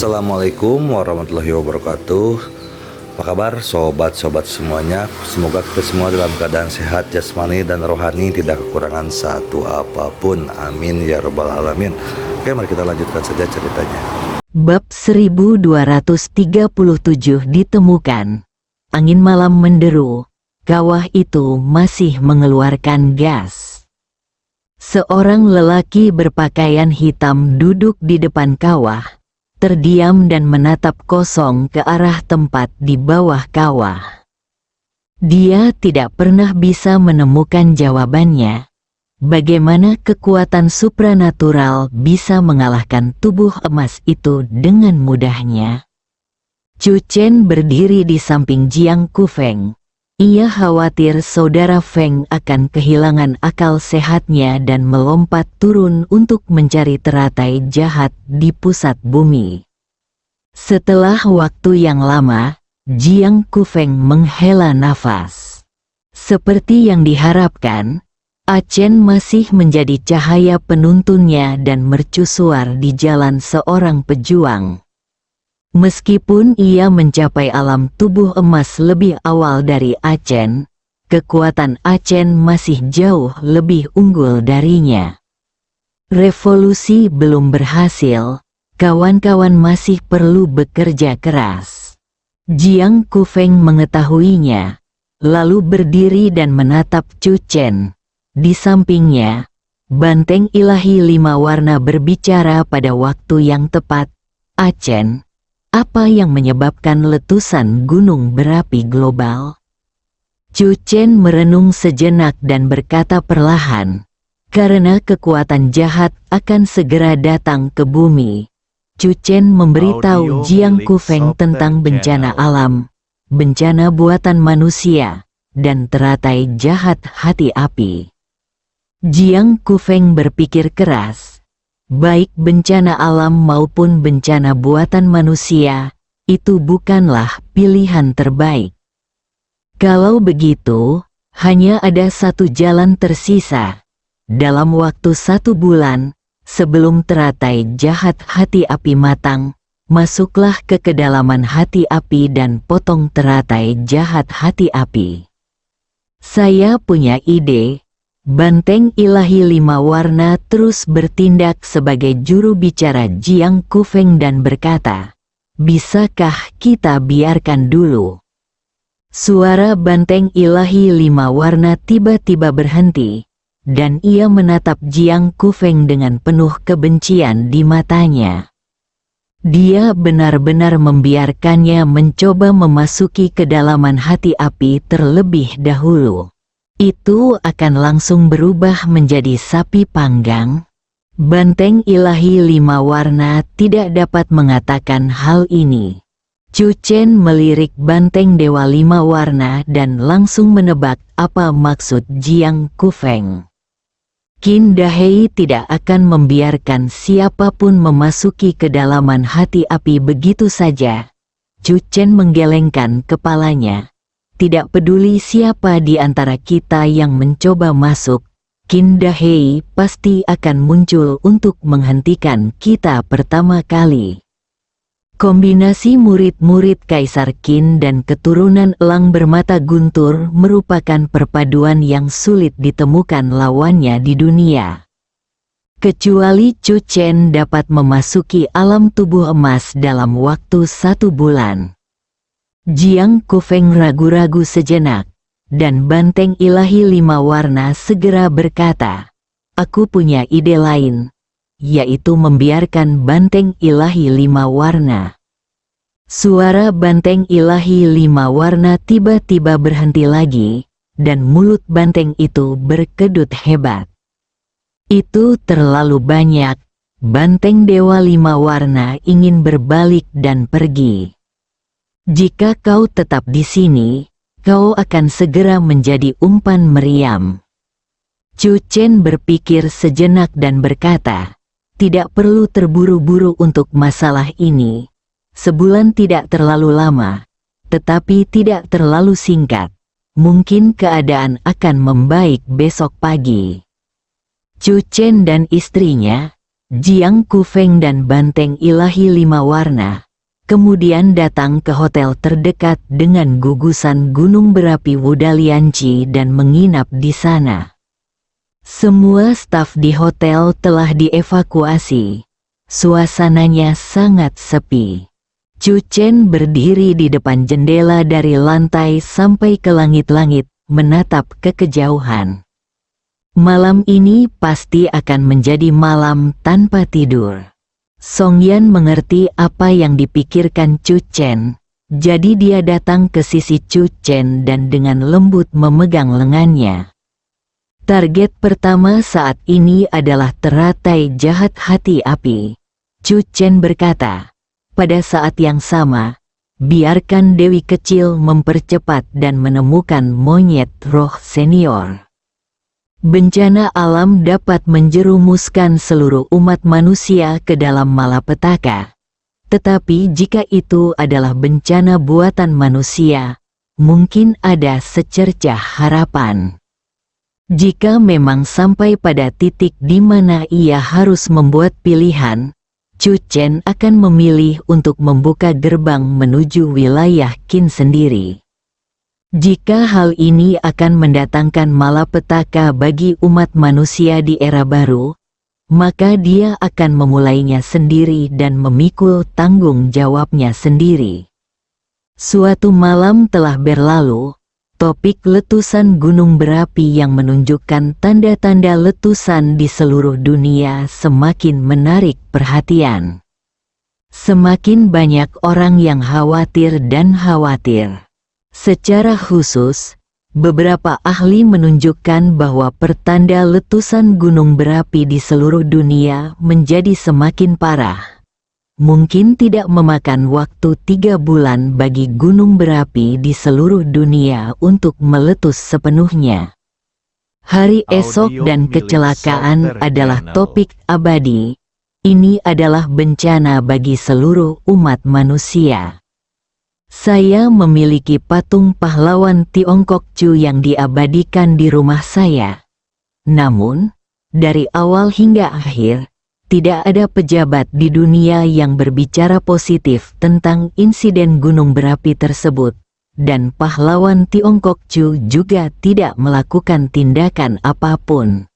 Assalamualaikum warahmatullahi wabarakatuh. Apa kabar sobat-sobat semuanya? Semoga kita semua dalam keadaan sehat jasmani dan rohani, tidak kekurangan satu apapun. Amin ya rabbal alamin. Oke, mari kita lanjutkan saja ceritanya. Bab 1237 ditemukan. Angin malam menderu. Kawah itu masih mengeluarkan gas. Seorang lelaki berpakaian hitam duduk di depan kawah, terdiam dan menatap kosong ke arah tempat di bawah kawah. Dia tidak pernah bisa menemukan jawabannya. Bagaimana kekuatan supranatural bisa mengalahkan tubuh emas itu dengan mudahnya? Chu Chen berdiri di samping Jiang Kufeng. Ia khawatir saudara Feng akan kehilangan akal sehatnya dan melompat turun untuk mencari teratai jahat di pusat bumi. Setelah waktu yang lama, Jiang Kufeng menghela nafas. Seperti yang diharapkan, Achen masih menjadi cahaya penuntunnya dan mercusuar di jalan seorang pejuang. Meskipun ia mencapai alam tubuh emas lebih awal dari Achen, kekuatan Achen masih jauh lebih unggul darinya. Revolusi belum berhasil, kawan-kawan masih perlu bekerja keras. Jiang Kufeng mengetahuinya, lalu berdiri dan menatap Chu Chen. Di sampingnya, banteng ilahi 5 warna berbicara pada waktu yang tepat. Achen, apa yang menyebabkan letusan gunung berapi global? Chu Chen merenung sejenak dan berkata perlahan, karena kekuatan jahat akan segera datang ke bumi. Chu Chen memberitahu Jiang Kufeng tentang bencana alam, bencana buatan manusia, dan teratai jahat hati api. Jiang Kufeng berpikir keras. Baik bencana alam maupun bencana buatan manusia, itu bukanlah pilihan terbaik. Kalau begitu, hanya ada satu jalan tersisa. Dalam waktu 1 bulan, sebelum teratai jahat hati api matang, masuklah ke kedalaman hati api dan potong teratai jahat hati api. Saya punya ide. Banteng ilahi 5 warna terus bertindak sebagai juru bicara Jiang Kufeng dan berkata, bisakah kita biarkan dulu? Suara banteng ilahi 5 warna tiba-tiba berhenti, dan ia menatap Jiang Kufeng dengan penuh kebencian di matanya. Dia benar-benar membiarkannya mencoba memasuki kedalaman hati api terlebih dahulu. Itu akan langsung berubah menjadi sapi panggang. Banteng ilahi 5 warna tidak dapat mengatakan hal ini. Chu Chen melirik banteng dewa 5 warna dan langsung menebak apa maksud Jiang Kufeng. Qin Dahei tidak akan membiarkan siapapun memasuki kedalaman hati api begitu saja. Chu Chen menggelengkan kepalanya. Tidak peduli siapa di antara kita yang mencoba masuk, Qin Dahei pasti akan muncul untuk menghentikan kita pertama kali. Kombinasi murid-murid Kaisar Qin dan keturunan elang bermata guntur merupakan perpaduan yang sulit ditemukan lawannya di dunia. Kecuali Chu Chen dapat memasuki alam tubuh emas dalam waktu 1 bulan. Jiang Kufeng ragu-ragu sejenak, dan banteng ilahi 5 warna segera berkata, aku punya ide lain, yaitu membiarkan banteng ilahi 5 warna. Suara banteng ilahi 5 warna tiba-tiba berhenti lagi, dan mulut banteng itu berkedut hebat. Itu terlalu banyak, banteng dewa 5 warna ingin berbalik dan pergi. Jika kau tetap di sini, kau akan segera menjadi umpan meriam. Chu Chen berpikir sejenak dan berkata, tidak perlu terburu-buru untuk masalah ini. Sebulan tidak terlalu lama, tetapi tidak terlalu singkat. Mungkin keadaan akan membaik besok pagi. Chu Chen dan istrinya, Jiang Kufeng dan Banteng Ilahi 5 warna, kemudian datang ke hotel terdekat dengan gugusan gunung berapi Wudalianci dan menginap di sana. Semua staf di hotel telah dievakuasi. Suasananya sangat sepi. Chu Chen berdiri di depan jendela dari lantai sampai ke langit-langit, menatap ke kejauhan. Malam ini pasti akan menjadi malam tanpa tidur. Song Yan mengerti apa yang dipikirkan Chu Chen, jadi dia datang ke sisi Chu Chen dan dengan lembut memegang lengannya. Target pertama saat ini adalah teratai jahat hati api. Chu Chen berkata, pada saat yang sama, biarkan Dewi kecil mempercepat dan menemukan monyet roh senior. Bencana alam dapat menjerumuskan seluruh umat manusia ke dalam malapetaka. Tetapi jika itu adalah bencana buatan manusia, mungkin ada secercah harapan. Jika memang sampai pada titik di mana ia harus membuat pilihan, Chu Chen akan memilih untuk membuka gerbang menuju wilayah Qin sendiri. Jika hal ini akan mendatangkan malapetaka bagi umat manusia di era baru, maka dia akan memulainya sendiri dan memikul tanggung jawabnya sendiri. Suatu malam telah berlalu, topik letusan gunung berapi yang menunjukkan tanda-tanda letusan di seluruh dunia semakin menarik perhatian. Semakin banyak orang yang khawatir dan khawatir. Secara khusus, beberapa ahli menunjukkan bahwa pertanda letusan gunung berapi di seluruh dunia menjadi semakin parah. Mungkin tidak memakan waktu 3 bulan bagi gunung berapi di seluruh dunia untuk meletus sepenuhnya. Hari esok dan kecelakaan adalah topik abadi. Ini adalah bencana bagi seluruh umat manusia. Saya memiliki patung pahlawan Tiongkok Chu yang diabadikan di rumah saya. Namun, dari awal hingga akhir, tidak ada pejabat di dunia yang berbicara positif tentang insiden gunung berapi tersebut, dan pahlawan Tiongkok Chu juga tidak melakukan tindakan apapun.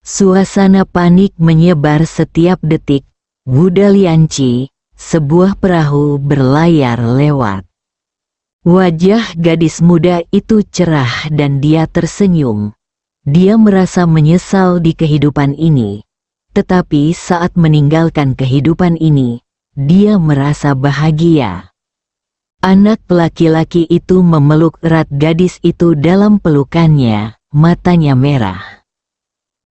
Suasana panik menyebar setiap detik. Wudalianci, sebuah perahu berlayar lewat. Wajah gadis muda itu cerah dan dia tersenyum. Dia merasa menyesal di kehidupan ini. Tetapi saat meninggalkan kehidupan ini, dia merasa bahagia. Anak laki-laki itu memeluk erat gadis itu dalam pelukannya, matanya merah.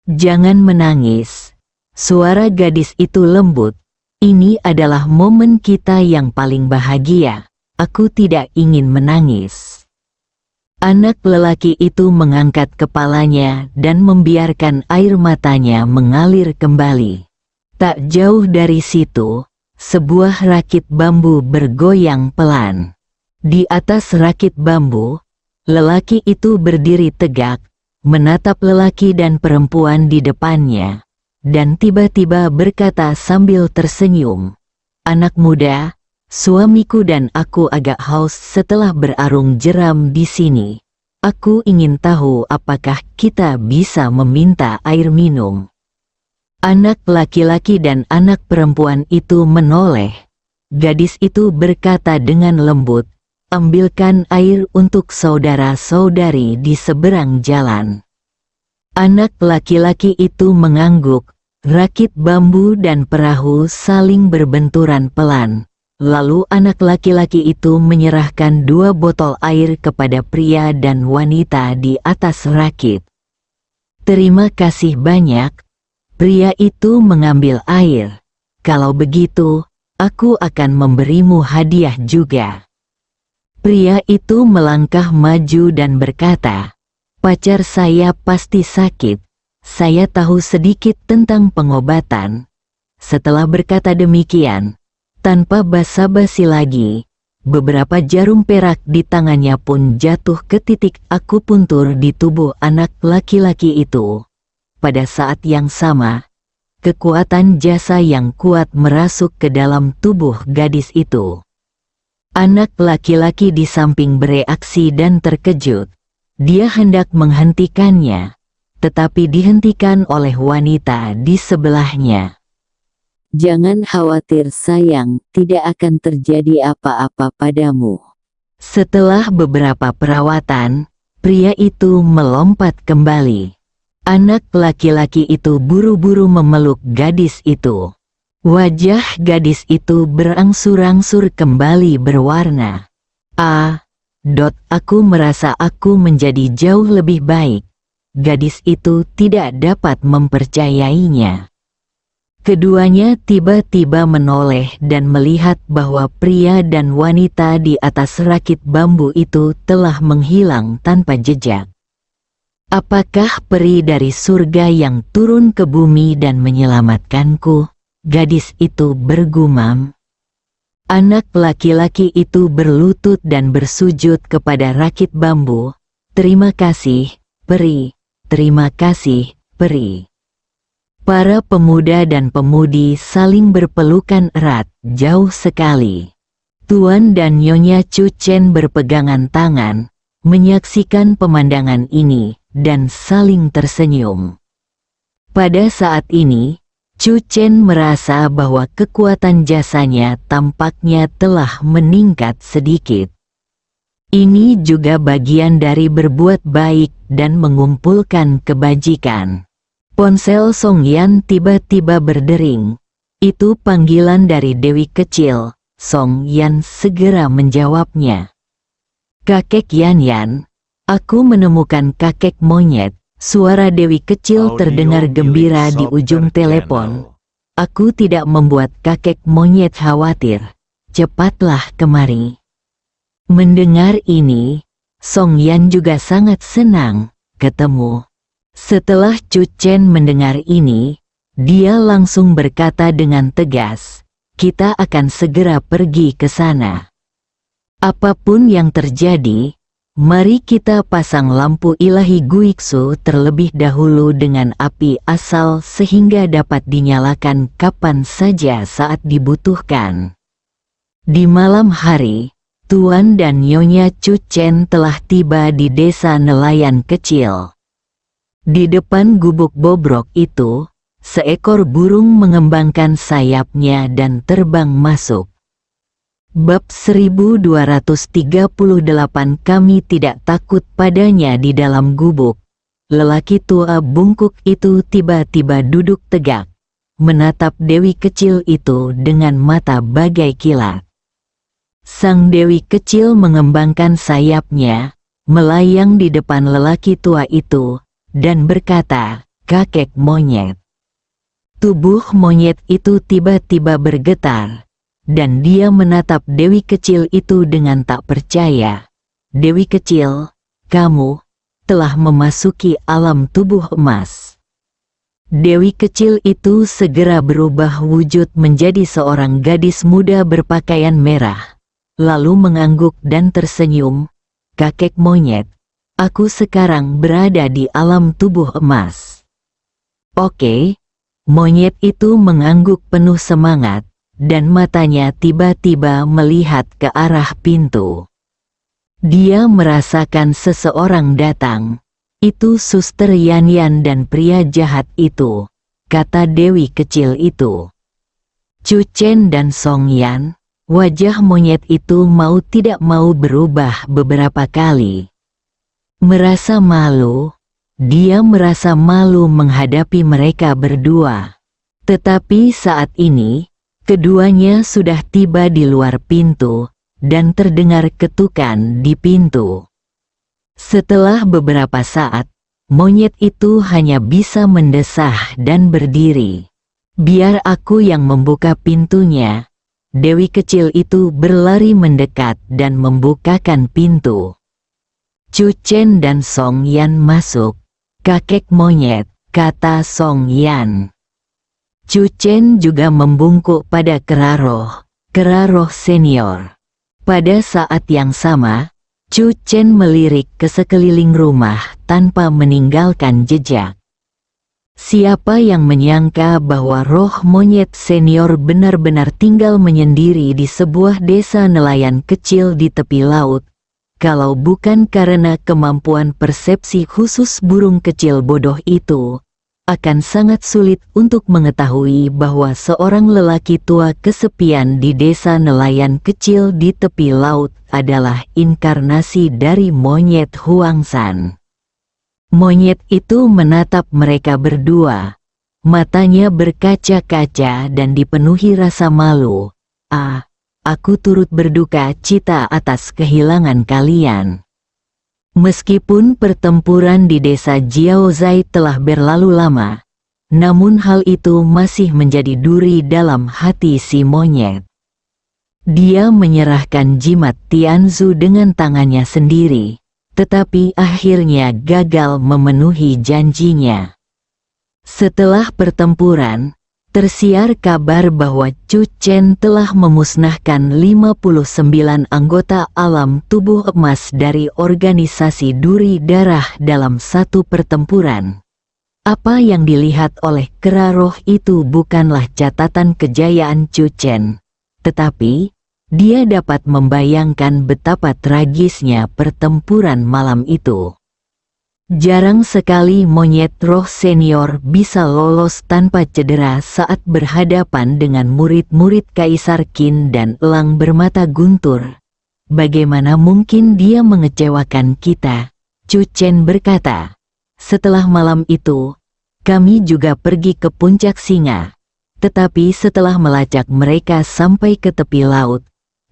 Jangan menangis. Suara gadis itu lembut. Ini adalah momen kita yang paling bahagia. Aku tidak ingin menangis. Anak lelaki itu mengangkat kepalanya dan membiarkan air matanya mengalir kembali. Tak jauh dari situ, sebuah rakit bambu bergoyang pelan. Di atas rakit bambu, lelaki itu berdiri tegak, menatap lelaki dan perempuan di depannya, dan tiba-tiba berkata sambil tersenyum, "Anak muda, suamiku dan aku agak haus setelah berarung jeram di sini. Aku ingin tahu apakah kita bisa meminta air minum." Anak laki-laki dan anak perempuan itu menoleh. Gadis itu berkata dengan lembut, "Ambilkan air untuk saudara-saudari di seberang jalan." Anak laki-laki itu mengangguk. Rakit bambu dan perahu saling berbenturan pelan. Lalu anak laki-laki itu menyerahkan 2 botol air kepada pria dan wanita di atas rakit. "Terima kasih banyak." Pria itu mengambil air. "Kalau begitu, aku akan memberimu hadiah juga." Pria itu melangkah maju dan berkata, "Pacar saya pasti sakit. Saya tahu sedikit tentang pengobatan." Setelah berkata demikian, tanpa basa-basi lagi, beberapa jarum perak di tangannya pun jatuh ke titik akupuntur di tubuh anak laki-laki itu. Pada saat yang sama, kekuatan jasa yang kuat merasuk ke dalam tubuh gadis itu. Anak laki-laki di samping bereaksi dan terkejut. Dia hendak menghentikannya, tetapi dihentikan oleh wanita di sebelahnya. Jangan khawatir sayang, tidak akan terjadi apa-apa padamu. Setelah beberapa perawatan, pria itu melompat kembali. Anak laki-laki itu buru-buru memeluk gadis itu. Wajah gadis itu berangsur-angsur kembali berwarna. Aku merasa aku menjadi jauh lebih baik. Gadis itu tidak dapat mempercayainya. Keduanya tiba-tiba menoleh dan melihat bahwa pria dan wanita di atas rakit bambu itu telah menghilang tanpa jejak. Apakah peri dari surga yang turun ke bumi dan menyelamatkanku? Gadis itu bergumam. Anak laki-laki itu berlutut dan bersujud kepada rakit bambu. Terima kasih, peri. Terima kasih, peri. Para pemuda dan pemudi saling berpelukan erat, jauh sekali. Tuan dan Nyonya Chu Chen berpegangan tangan, menyaksikan pemandangan ini, dan saling tersenyum. Pada saat ini, Chu Chen merasa bahwa kekuatan jasanya tampaknya telah meningkat sedikit. Ini juga bagian dari berbuat baik dan mengumpulkan kebajikan. Ponsel Song Yan tiba-tiba berdering. Itu panggilan dari Dewi kecil. Song Yan segera menjawabnya. Kakek Yan Yan, aku menemukan kakek monyet. Suara Dewi kecil terdengar gembira di ujung telepon. Aku tidak membuat kakek monyet khawatir. Cepatlah kemari. Mendengar ini, Song Yan juga sangat senang ketemu. Setelah Chu Chen mendengar ini, dia langsung berkata dengan tegas, kita akan segera pergi ke sana. Apapun yang terjadi, mari kita pasang lampu ilahi Guiksu terlebih dahulu dengan api asal sehingga dapat dinyalakan kapan saja saat dibutuhkan. Di malam hari, Tuan dan Nyonya Chu Chen telah tiba di desa nelayan kecil. Di depan gubuk bobrok itu, seekor burung mengembangkan sayapnya dan terbang masuk. Bab 1238 Kami tidak takut padanya di dalam gubuk. Lelaki tua bungkuk itu tiba-tiba duduk tegak, menatap Dewi kecil itu dengan mata bagai kilat. Sang Dewi kecil mengembangkan sayapnya, melayang di depan lelaki tua itu, dan berkata, kakek monyet. Tubuh monyet itu tiba-tiba bergetar, dan dia menatap Dewi kecil itu dengan tak percaya. Dewi kecil, kamu telah memasuki alam tubuh emas. Dewi kecil itu segera berubah wujud menjadi seorang gadis muda berpakaian merah. Lalu mengangguk dan tersenyum, kakek monyet, aku sekarang berada di alam tubuh emas. Oke, monyet itu mengangguk penuh semangat, dan matanya tiba-tiba melihat ke arah pintu. Dia merasakan seseorang datang, itu Suster Yan Yan dan pria jahat itu, kata Dewi kecil itu. Chu Chen dan Song Yan. Wajah monyet itu mau tidak mau berubah beberapa kali. Merasa malu, dia merasa malu menghadapi mereka berdua. Tetapi saat ini, keduanya sudah tiba di luar pintu, dan terdengar ketukan di pintu. Setelah beberapa saat, monyet itu hanya bisa mendesah dan berdiri. Biar aku yang membuka pintunya. Dewi kecil itu berlari mendekat dan membukakan pintu. Chu Chen dan Song Yan masuk. Kakek monyet, kata Song Yan. Chu Chen juga membungkuk pada Keraroh senior. Pada saat yang sama, Chu Chen melirik ke sekeliling rumah tanpa meninggalkan jejak. Siapa yang menyangka bahwa roh monyet senior benar-benar tinggal menyendiri di sebuah desa nelayan kecil di tepi laut, kalau bukan karena kemampuan persepsi khusus burung kecil bodoh itu, akan sangat sulit untuk mengetahui bahwa seorang lelaki tua kesepian di desa nelayan kecil di tepi laut adalah inkarnasi dari monyet Huangsan. Monyet itu menatap mereka berdua. Matanya berkaca-kaca dan dipenuhi rasa malu. Aku turut berduka cita atas kehilangan kalian. Meskipun pertempuran di desa Jiaozai telah berlalu lama, namun hal itu masih menjadi duri dalam hati si monyet. Dia menyerahkan jimat Tianzu dengan tangannya sendiri, tetapi akhirnya gagal memenuhi janjinya. Setelah pertempuran, tersiar kabar bahwa Chu Chen telah memusnahkan 59 anggota alam tubuh emas dari organisasi duri darah dalam satu pertempuran. Apa yang dilihat oleh kera roh itu bukanlah catatan kejayaan Chu Chen, tetapi dia dapat membayangkan betapa tragisnya pertempuran malam itu. Jarang sekali monyet roh senior bisa lolos tanpa cedera saat berhadapan dengan murid-murid Kaisar Qin dan elang bermata guntur. Bagaimana mungkin dia mengecewakan kita? Chu Chen berkata. Setelah malam itu, kami juga pergi ke puncak singa. Tetapi setelah melacak mereka sampai ke tepi laut,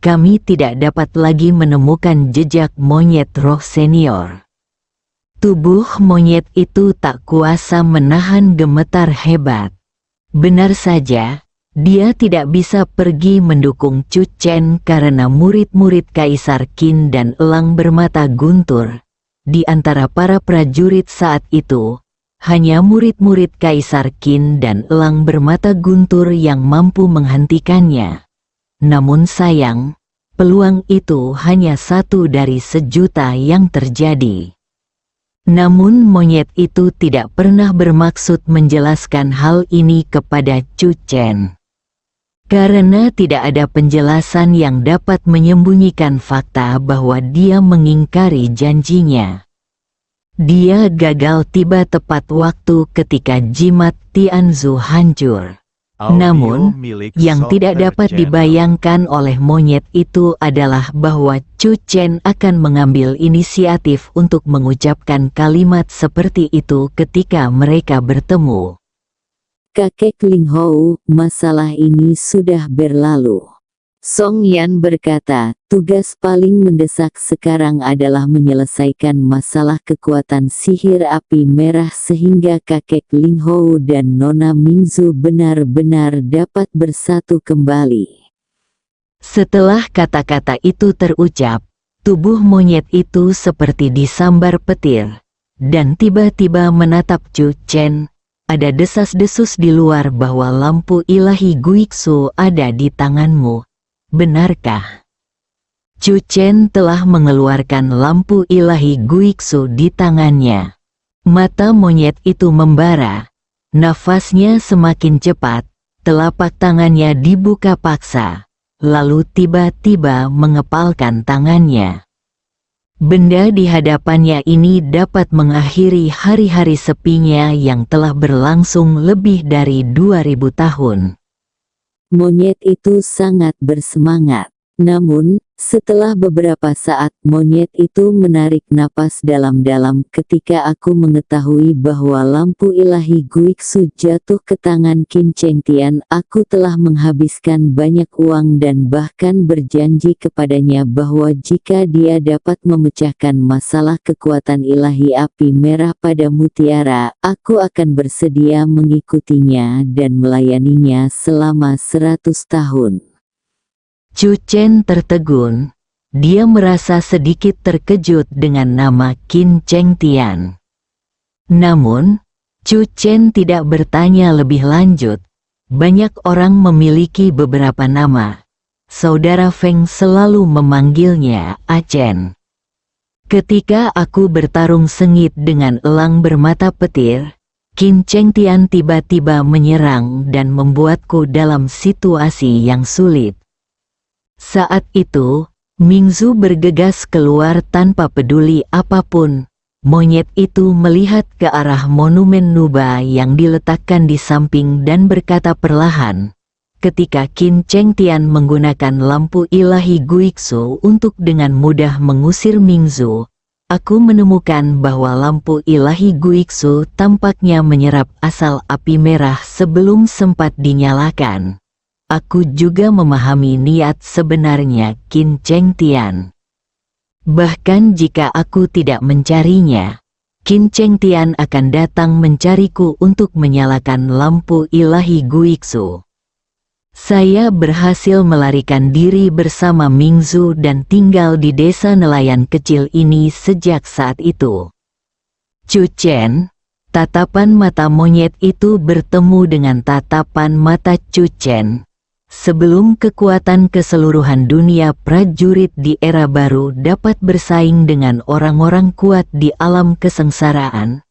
kami tidak dapat lagi menemukan jejak monyet roh senior. Tubuh monyet itu tak kuasa menahan gemetar hebat. Benar saja, dia tidak bisa pergi mendukung Chu Chen karena murid-murid Kaisar Qin dan elang bermata guntur. Di antara para prajurit saat itu, hanya murid-murid Kaisar Qin dan elang bermata guntur yang mampu menghentikannya. Namun sayang, peluang itu hanya satu dari sejuta yang terjadi. Namun monyet itu tidak pernah bermaksud menjelaskan hal ini kepada Chu Chen. Karena tidak ada penjelasan yang dapat menyembunyikan fakta bahwa dia mengingkari janjinya. Dia gagal tiba tepat waktu ketika jimat Tianzu hancur. Namun, yang tidak dapat dibayangkan oleh monyet itu adalah bahwa Chu Chen akan mengambil inisiatif untuk mengucapkan kalimat seperti itu ketika mereka bertemu. Kakek Ling Hou, masalah ini sudah berlalu. Song Yan berkata, tugas paling mendesak sekarang adalah menyelesaikan masalah kekuatan sihir api merah sehingga kakek Ling Hou dan Nona Mingzu benar-benar dapat bersatu kembali. Setelah kata-kata itu terucap, tubuh monyet itu seperti disambar petir, dan tiba-tiba menatap Chu Chen. Ada desas-desus di luar bahwa lampu ilahi Guixu ada di tanganmu. Benarkah? Chu Chen telah mengeluarkan lampu ilahi Guixu di tangannya. Mata monyet itu membara. Nafasnya semakin cepat. Telapak tangannya dibuka paksa. Lalu tiba-tiba mengepalkan tangannya. Benda di hadapannya ini dapat mengakhiri hari-hari sepinya yang telah berlangsung lebih dari 2000 tahun. Monyet itu sangat bersemangat. Namun, setelah beberapa saat monyet itu menarik napas dalam-dalam ketika aku mengetahui bahwa lampu ilahi Guixu jatuh ke tangan Qin Chengtian. Aku telah menghabiskan banyak uang dan bahkan berjanji kepadanya bahwa jika dia dapat memecahkan masalah kekuatan ilahi api merah pada mutiara, aku akan bersedia mengikutinya dan melayaninya selama 100 tahun. Chu Chen tertegun. Dia merasa sedikit terkejut dengan nama Qin Chengtian. Namun, Chu Chen tidak bertanya lebih lanjut. Banyak orang memiliki beberapa nama. Saudara Feng selalu memanggilnya Achen. Ketika aku bertarung sengit dengan elang bermata petir, Qin Chengtian tiba-tiba menyerang dan membuatku dalam situasi yang sulit. Saat itu, Mingzu bergegas keluar tanpa peduli apapun. Monyet itu melihat ke arah monumen Nuba yang diletakkan di samping dan berkata perlahan. Ketika Qin Chengtian menggunakan lampu ilahi Guixu untuk dengan mudah mengusir Mingzu, aku menemukan bahwa lampu ilahi Guixu tampaknya menyerap asal api merah sebelum sempat dinyalakan. Aku juga memahami niat sebenarnya Qin Chengtian. Bahkan jika aku tidak mencarinya, Qin Chengtian akan datang mencariku untuk menyalakan lampu ilahi Guixu. Saya berhasil melarikan diri bersama Mingzu dan tinggal di desa nelayan kecil ini sejak saat itu. Chu Chen, tatapan mata monyet itu bertemu dengan tatapan mata Chu Chen. Sebelum kekuatan keseluruhan dunia prajurit di era baru dapat bersaing dengan orang-orang kuat di alam kesengsaraan,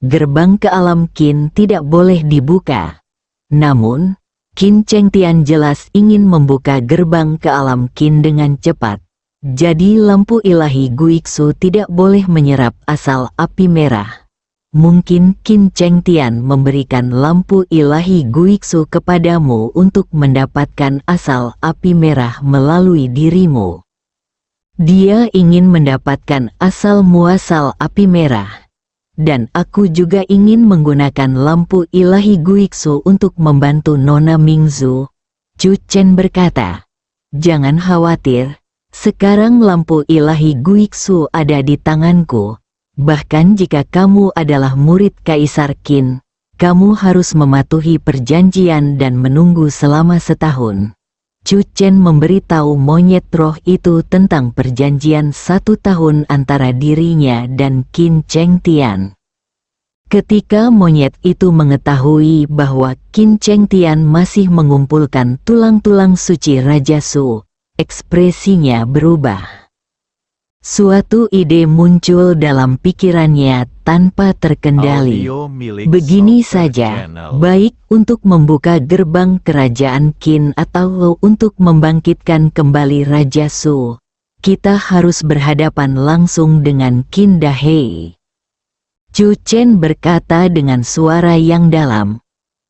gerbang ke alam Qin tidak boleh dibuka. Namun, Qin Chengtian jelas ingin membuka gerbang ke alam Qin dengan cepat. Jadi lampu ilahi Guixu tidak boleh menyerap asal api merah. Mungkin Qin Chengtian memberikan lampu ilahi Guixu kepadamu untuk mendapatkan asal api merah melalui dirimu. Dia ingin mendapatkan asal muasal api merah. Dan aku juga ingin menggunakan lampu ilahi Guixu untuk membantu Nona Mingzu. Chu Chen berkata, "Jangan khawatir, sekarang lampu ilahi Guixu ada di tanganku. Bahkan jika kamu adalah murid Kaisar Qin, kamu harus mematuhi perjanjian dan menunggu selama setahun." Chu Chen memberitahu monyet roh itu tentang perjanjian 1 tahun antara dirinya dan Qin Chengtian. Ketika monyet itu mengetahui bahwa Qin Chengtian masih mengumpulkan tulang-tulang suci Raja Su, ekspresinya berubah. Suatu ide muncul dalam pikirannya tanpa terkendali. Begini saja, baik untuk membuka gerbang kerajaan Qin atau untuk membangkitkan kembali Raja Su, kita harus berhadapan langsung dengan Qin Dahei. Chu Chen berkata dengan suara yang dalam,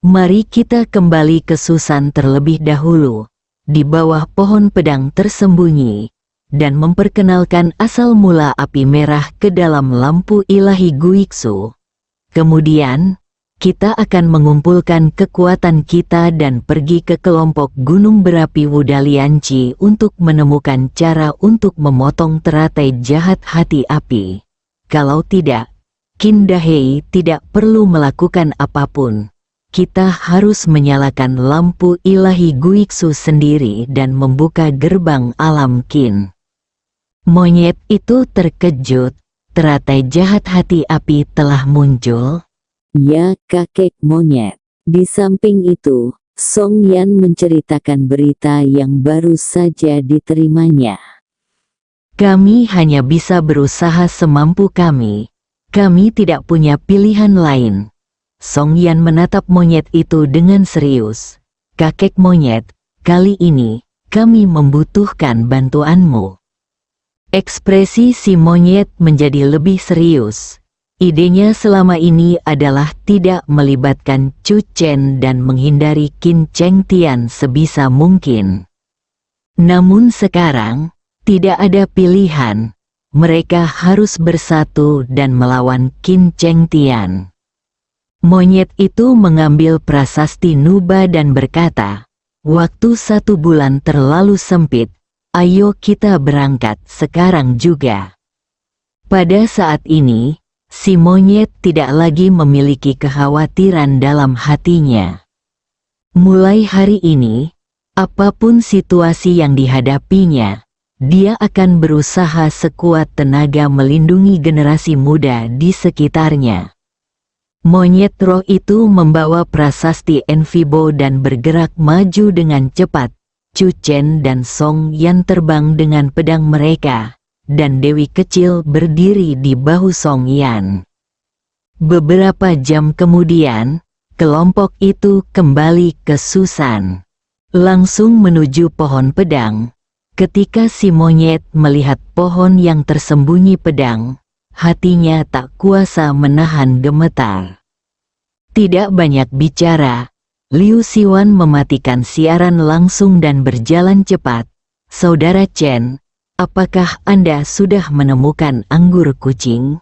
"Mari kita kembali ke Susan terlebih dahulu, di bawah pohon pedang tersembunyi, dan memperkenalkan asal mula api merah ke dalam lampu ilahi Guixu. Kemudian, kita akan mengumpulkan kekuatan kita dan pergi ke kelompok gunung berapi Wudalianci untuk menemukan cara untuk memotong teratai jahat hati api. Kalau tidak, Qin Dahei tidak perlu melakukan apapun. Kita harus menyalakan lampu ilahi Guixu sendiri dan membuka gerbang alam Qin." Monyet itu terkejut, teratai jahat hati api telah muncul. Ya, kakek monyet. Di samping itu, Song Yan menceritakan berita yang baru saja diterimanya. Kami hanya bisa berusaha semampu kami. Kami tidak punya pilihan lain. Song Yan menatap monyet itu dengan serius. "Kakek monyet, kali ini, kami membutuhkan bantuanmu." Ekspresi si monyet menjadi lebih serius. Idenya selama ini adalah tidak melibatkan Chu Chen dan menghindari Qin Chengtian sebisa mungkin. Namun sekarang, tidak ada pilihan. Mereka harus bersatu dan melawan Qin Chengtian. Monyet itu mengambil prasasti Nuba dan berkata, "Waktu 1 bulan terlalu sempit. Ayo kita berangkat sekarang juga." Pada saat ini, si monyet tidak lagi memiliki kekhawatiran dalam hatinya. Mulai hari ini, apapun situasi yang dihadapinya, dia akan berusaha sekuat tenaga melindungi generasi muda di sekitarnya. Monyet roh itu membawa prasasti Envibo dan bergerak maju dengan cepat. Chu Chen dan Song Yan terbang dengan pedang mereka, dan Dewi kecil berdiri di bahu Song Yan. Beberapa jam kemudian, kelompok itu kembali ke Susan. Langsung menuju pohon pedang. Ketika si monyet melihat pohon yang tersembunyi pedang, hatinya tak kuasa menahan gemetar. Tidak banyak bicara, Liu Siwan mematikan siaran langsung dan berjalan cepat. Saudara Chen, apakah Anda sudah menemukan anggur kucing?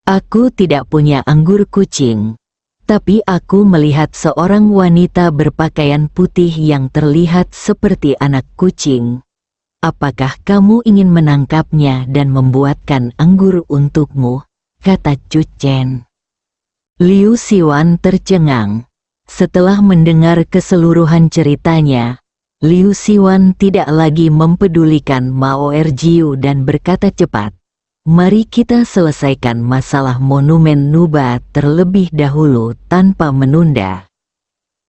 Aku tidak punya anggur kucing. Tapi aku melihat seorang wanita berpakaian putih yang terlihat seperti anak kucing. Apakah kamu ingin menangkapnya dan membuatkan anggur untukmu? Kata Chu Chen. Liu Siwan tercengang. Setelah mendengar keseluruhan ceritanya, Liu Siwan tidak lagi mempedulikan Mao Erjiu dan berkata cepat, "Mari kita selesaikan masalah monumen Nuba terlebih dahulu tanpa menunda."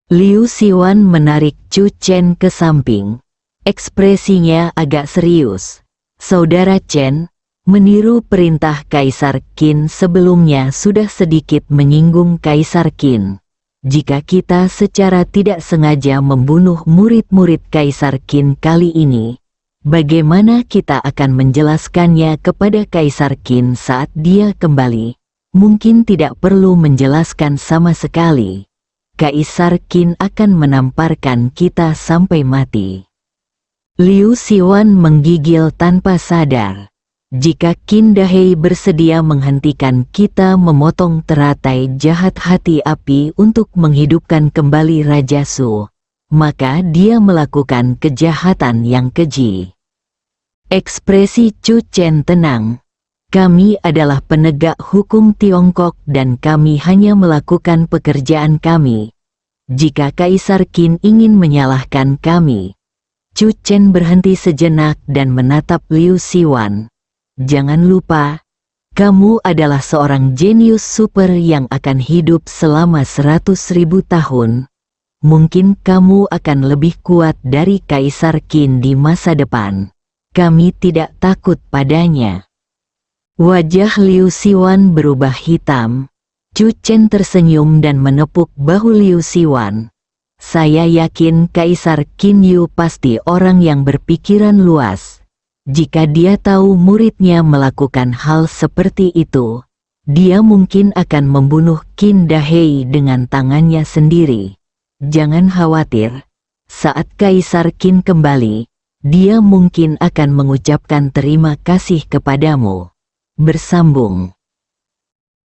Liu Siwan menarik Chu Chen ke samping. Ekspresinya agak serius. Saudara Chen, meniru perintah Kaisar Qin sebelumnya sudah sedikit menyinggung Kaisar Qin. Jika kita secara tidak sengaja membunuh murid-murid Kaisar Qin kali ini, bagaimana kita akan menjelaskannya kepada Kaisar Qin saat dia kembali? Mungkin tidak perlu menjelaskan sama sekali. Kaisar Qin akan menamparkan kita sampai mati. Liu Siwan menggigil tanpa sadar. Jika Qin Dahai bersedia menghentikan kita memotong teratai jahat hati api untuk menghidupkan kembali Raja Su, maka dia melakukan kejahatan yang keji. Ekspresi Chu Chen tenang. Kami adalah penegak hukum Tiongkok dan kami hanya melakukan pekerjaan kami. Jika Kaisar Qin ingin menyalahkan kami. Chu Chen berhenti sejenak dan menatap Liu Siwan. Jangan lupa, kamu adalah seorang jenius super yang akan hidup selama 100.000 tahun. Mungkin kamu akan lebih kuat dari Kaisar Qin di masa depan. Kami tidak takut padanya. Wajah Liu Siwan berubah hitam. Chu Chen tersenyum dan menepuk bahu Liu Siwan. Saya yakin Kaisar Qin Yu pasti orang yang berpikiran luas. Jika dia tahu muridnya melakukan hal seperti itu, dia mungkin akan membunuh Qin Dahai dengan tangannya sendiri. Jangan khawatir, saat Kaisar Qin kembali, dia mungkin akan mengucapkan terima kasih kepadamu. Bersambung.